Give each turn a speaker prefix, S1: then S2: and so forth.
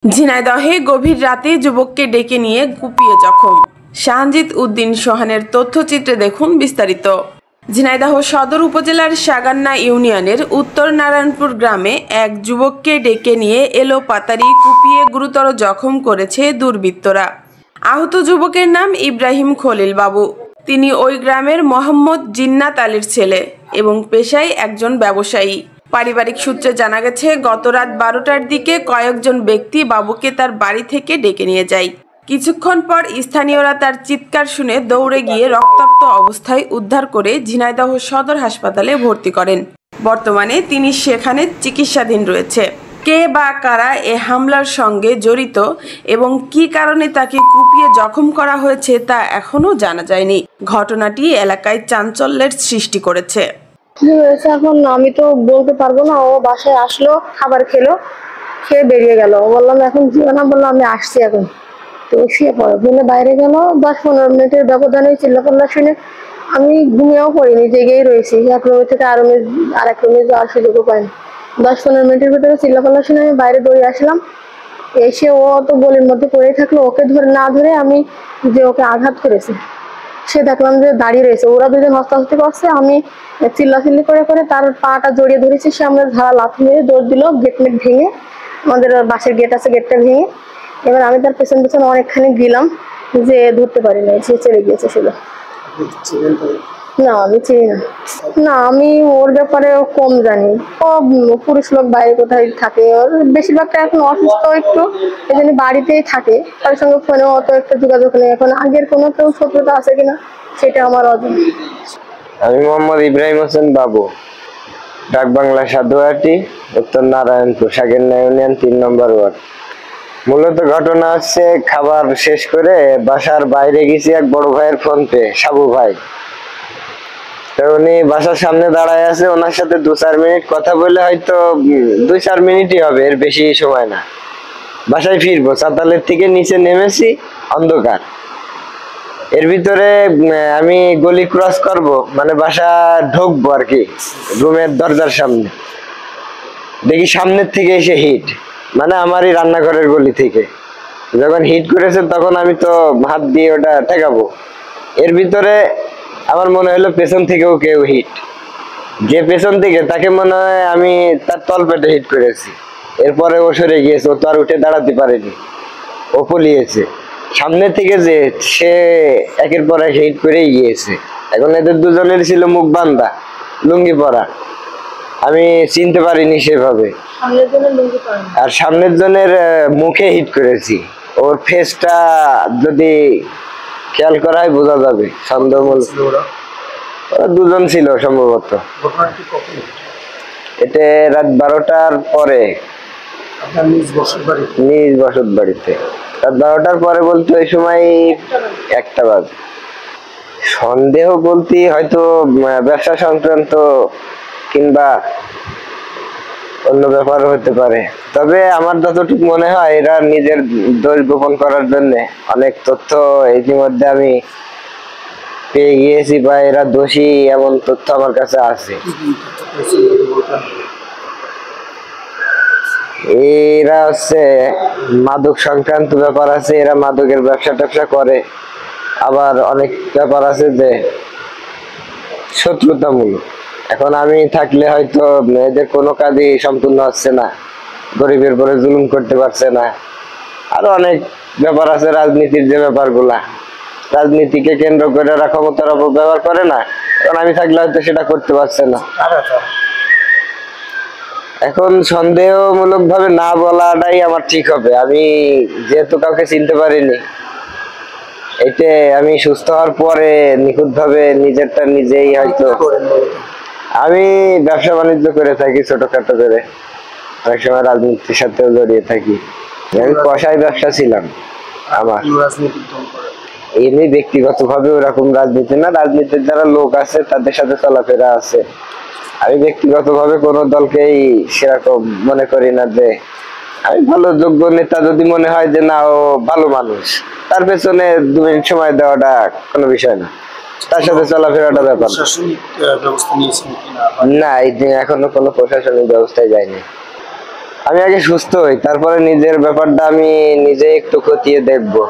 S1: ঝিনাইদহে গভীর রাতে যুবককে ডেকে নিয়ে কুপিয়ে জখম। শাহজিদ উদ্দিন সোহানের তথ্যচিত্রে দেখুন বিস্তারিত। ঝিনাইদহ সদর উপজেলার সাগান্না ইউনিয়নের উত্তর নারায়ণপুর গ্রামে এক যুবককে ডেকে নিয়ে এলোপাতাড়ি কুপিয়ে গুরুতর জখম করেছে দুর্বৃত্তরা। আহত যুবকের নাম ইব্রাহিম খলিল বাবু। তিনি ওই গ্রামের মোহাম্মদ জিন্নাত আলীর ছেলে এবং পেশায় একজন ব্যবসায়ী। পারিবারিক সূত্রে জানা গেছে, গত রাত 12টার দিকে কয়েকজন ব্যক্তি বাবুকে তার বাড়ি থেকে ডেকে নিয়ে যায়। কিছুক্ষণ পর স্থানীয়রা তার চিৎকার শুনে দৌড়ে গিয়ে রক্তাক্ত অবস্থায় উদ্ধার করে ঝিনাইদহ সদর হাসপাতালে ভর্তি করেন। বর্তমানে তিনি সেখানে চিকিৎসাধীন রয়েছে। কে বা কারা এ হামলার সঙ্গে জড়িত এবং কী কারণে তাকে কুপিয়ে জখম করা হয়েছে তা এখনও জানা যায়নি। ঘটনাটি এলাকায় চাঞ্চল্যের সৃষ্টি করেছে।
S2: কি হয়েছে এখন আমি তো বলতে পারবো না। ও বাসায় আসলো, খাবার খেলো, খেয়ে বেরিয়ে গেল। বললাম এখন যেও না, বললো আমি আসছি এখন। তো শুয়ে পড়ে বলে বাইরে গেল। 10-15 মিনিটের ব্যবধানে চিল্লাপাল্লা শুনে আমি ঘুমিয়েও পড়িনি, জেগেই রয়েছি। এক রুমে থেকে আরেক রুমে যাওয়ার সুযোগও পাইনি। 10-15 মিনিটের ভিতরে চিল্লাপাল্লা শুনে আমি বাইরে দৌড়ে আসলাম। এসে ও তো গলির মধ্যে পড়ে থাকলো। ওকে না ধরে আমি যে ওকে আঘাত করেছি সে দেখলাম যে দাঁড়িয়ে রয়েছে। ওরা দুজন হস্তাহস্তি করছে। আমি চিল্লাচিল্লি করে করে তার পাটা জড়িয়ে ধরেছি। সে আমরা ধারা লাথি মেরে দৌড় দিল। গেট ভেঙে, আমাদের বাসের গেট আছে, গেটটা ভেঙে এবার আমি তার পেছন পেছন অনেকখানি গেলাম, যে ধরতে পারি না, সে চলে গিয়েছে। শুধু না, আমি চিনি না। না, আমি ওর ব্যাপারে কম জানি। ও পুরুষ লোক, বাইরে কোথায় থাকে। ওর বেশিরভাগটা এখন অসুস্থ একটু, এই জন্য বাড়িতেই থাকে। তার সঙ্গে ফোনে অত একটা যোগাযোগ নেই। এখন আগের কোনো কেউ শত্রুতা আছে কিনা সেটা আমার অজানা।
S3: আমি মোহাম্মদ ইব্রাহিম হোসেন বাবু, ডাক বাংলা সাধুয়াটি, উত্তর নারায়ণপুর, সাগান্না ইউনিয়ন 3 নম্বর ওয়ার্ড। মূলত ঘটনা হচ্ছে, খাবার শেষ করে বাসার বাইরে গেছি এক বড় ভাইয়ের ফোন পেয়ে, সাবু ভাই। তো উনি বাসার সামনে দাঁড়ায় আছে। ওনার সাথে 2-4 মিনিট কথা বলে, হয়তো 2-4 মিনিটই হবে, এর বেশি সময় না। বাসায় ফিরবো, চাতালের থেকে নিচে নেমেছি, অন্ধকার। এর ভিতরে আমি গলি ক্রস করব, মানে বাসা ঢুকবো আর কি, রুমের দরজার সামনে দেখি সামনের থেকে এসে হিট, মানে আমারই রান্নাঘরের গলি থেকে। যখন হিট করেছে তখন আমি তো হাত দিয়ে ওটা ঠেকাবো। এর ভিতরে আমার মনে হলো পেছন থেকেও কেউ হিট। যে পেছন থেকে, তাকে মনে হয় আমি তার তলপেটে হিট করেছি। এরপরে ও সরে গিয়েছে, ও তো আর উঠে দাঁড়াতে পারেনি, ও পলিয়েছে। সামনে থেকে যে সে একের পর এক হিট করেই গিয়েছে। এখন এদের দুজনের ছিল মুখ বান্ধা, লুঙ্গি পরা। আমি চিনতে পারিনি সেভাবে। আর সামনের জনের মুখে হিট করেছি। ওর ফেসটা যদি খেয়াল করা হয় বোঝা যাবে সন্দেহমূলক। ওরা দুজন ছিল সম্ভবত। এটা রাত 12টার পরে, নিজ বসত বাড়িতে। রাত 12টার পরে বলতে ওই সময় 1টা বাজে। সন্দেহ বলতে হয়তো ব্যবসা সংক্রান্ত কিংবা অন্য ব্যাপার হতে পারে। তবে আমার যতটুকু মনে হয়, এরা নিজের দোষ গোপন করার জন্য অনেক তথ্য ইতিমধ্যে আমি পেয়ে গিয়েছি, বা এরা দোষী এমন তথ্য আমার কাছে আছে। এরা হচ্ছে মাদক সংক্রান্ত ব্যাপার আছে, এরা মাদকের ব্যবসা ট্যাবসা করে। আবার অনেক ব্যাপার আছে যে শত্রুতামূলক। এখন আমি থাকলে হয়তো এদের কোনো কাজই সম্পূর্ণ হচ্ছে না, গরিবের পরে জুলুম করতে পারছে না। আরো অনেক ব্যাপার আছে, রাজনীতির যে ব্যাপারগুলা, রাজনীতিকে কেন্দ্র করে ওরা ক্ষমতার অপব্যবহার করে না। কারণ আমি থাকলে হয়তো সেটা করতে পারছে না। এখন সন্দেহমূলক ভাবে না বলাটাই আমার ঠিক হবে। আমি যেহেতু কাউকে চিনতে পারিনি, এতে আমি সুস্থ হওয়ার পরে নিখুঁত ভাবে নিজেরটা নিজেই হয়তো। আমি ব্যবসা বাণিজ্য করে থাকি ছোটখাটো করে, অনেক সময় রাজনীতির সাথেও জড়িয়ে থাকি। আমি কষাই ব্যবসা ছিলাম আমার। এমনি ব্যক্তিগত ভাবে ওরকম রাজনীতি না, রাজনীতির যারা লোক আছে তাদের সাথে চলাফেরা আছে। আমি ব্যক্তিগত ভাবে কোনো দলকেই সেরকম মনে করি না যে আমি ভালো যোগ্য নেতা। যদি মনে হয় যে না, ও ভালো মানুষ, তার পেছনে 2 মিনিট সময় দেওয়াটা কোনো বিষয় না, তার সাথে চলাফেরাটা ব্যাপার না। এই এখনো কোনো প্রশাসনিক ব্যবস্থায় যায়নি। আমি আগে সুস্থ হই, তারপরে নিজের ব্যাপারটা আমি নিজে একটু খতিয়ে দেখবো।